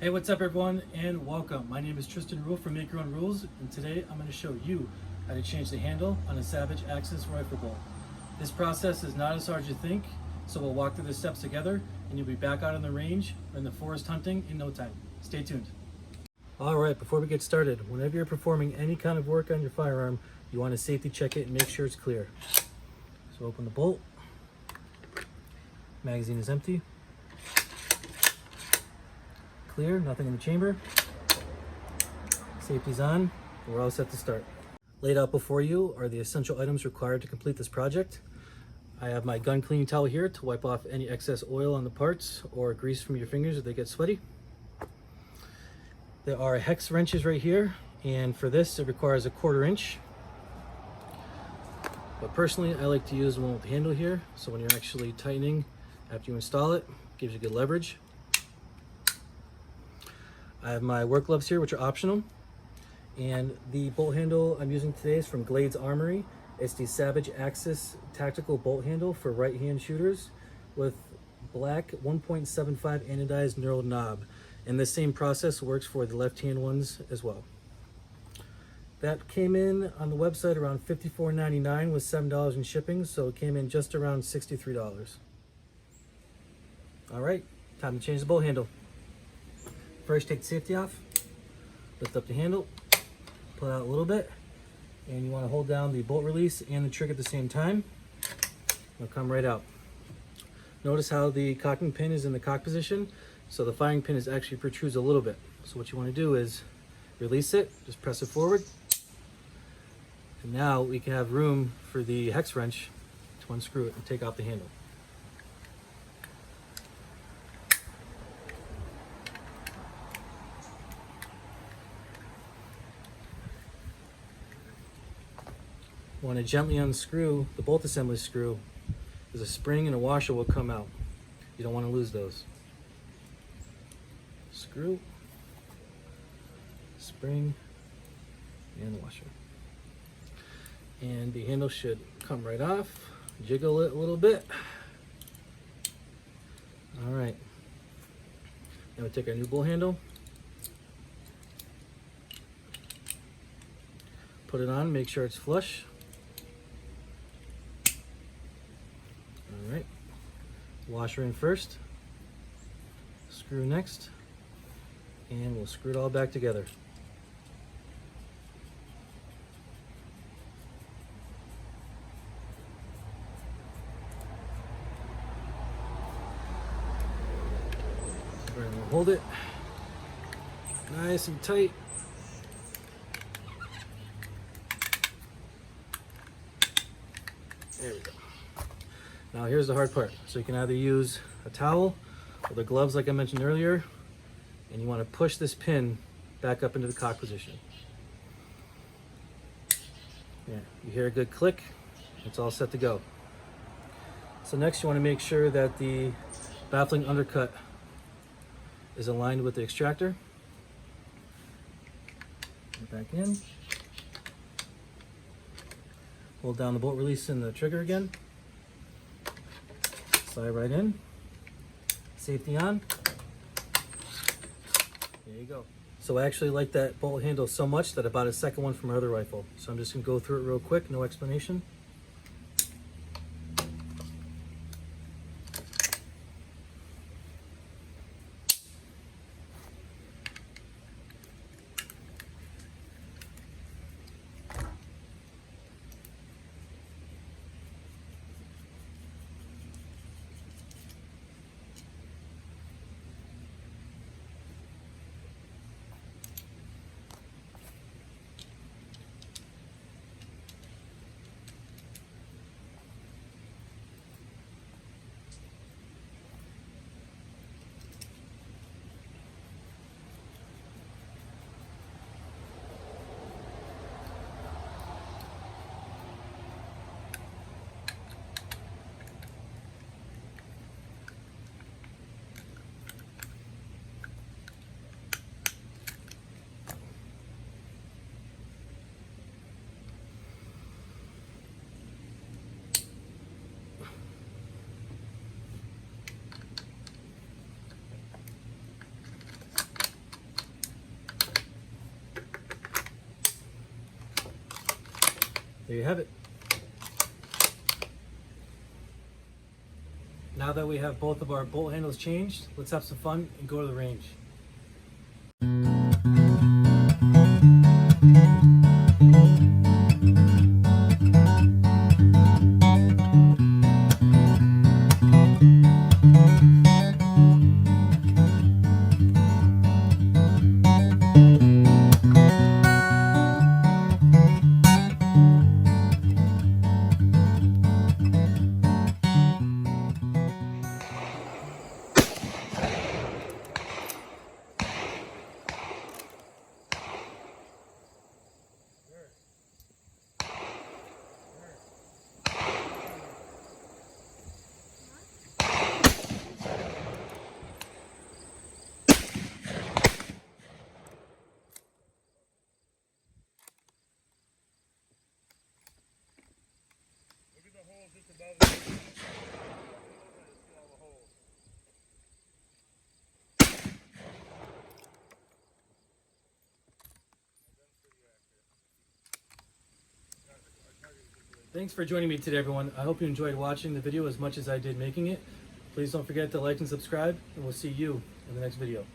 Hey, what's up everyone and welcome. My name is Tristan Rule from Make Your Own Rules, and today I'm going to show you how to change the handle on a Savage Axis rifle bolt. This process is not as hard as you think, so we'll walk through the steps together and you'll be back out on the range or in the forest hunting in no time. Stay tuned. Alright, before we get started, whenever you're performing any kind of work on your firearm, you want to safety check it and make sure it's clear. So open the bolt. Magazine is empty. Clear, nothing in the chamber. Safety's on, we're all set to start. Laid out before you are the essential items required to complete this project. I have my gun cleaning towel here to wipe off any excess oil on the parts or grease from your fingers if they get sweaty. There are hex wrenches right here, and for this it requires a 1/4 inch. But personally I like to use one with the handle here, so when you're actually tightening after you install it, it gives you good leverage. I have my work gloves here, which are optional. And the bolt handle I'm using today is from Glade's Armory. It's the Savage Axis tactical bolt handle for right-hand shooters with black 1.75 anodized knurled knob. And the same process works for the left-hand ones as well. That came in on the website around $54.99 with $7 in shipping, so it came in just around $63. All right, time to change the bolt handle. First, take the safety off, lift up the handle, pull it out a little bit, and you want to hold down the bolt release and the trigger at the same time. It'll come right out. Notice how the cocking pin is in the cock position, so the firing pin is actually protrudes a little bit. So what you want to do is release it, just press it forward, and now we can have room for the hex wrench to unscrew it and take out the handle. You want to gently unscrew the bolt assembly screw. There's a spring and a washer will come out. You don't want to lose those. Screw, spring, and the washer. And the handle should come right off. Jiggle it a little bit. All right. Now we take our new bolt handle. Put it on, make sure it's flush. Alright, washer in first, screw next, and we'll screw it all back together. We're going to hold it nice and tight. There we go. Now here's the hard part. So you can either use a towel or the gloves like I mentioned earlier, and you want to push this pin back up into the cock position. Yeah, you hear a good click, it's all set to go. So next you want to make sure that the baffling undercut is aligned with the extractor. Put it back in. Hold down the bolt release and the trigger again. Slide right in, safety on, there you go. So I actually like that bolt handle so much that I bought a second one from my other rifle. So I'm just gonna go through it real quick, no explanation. there you have it. Now that we have both of our bolt handles changed, let's have some fun and go to the range. Thanks for joining me today, everyone. I hope you enjoyed watching the video as much as I did making it. Please don't forget to like and subscribe, and we'll see you in the next video.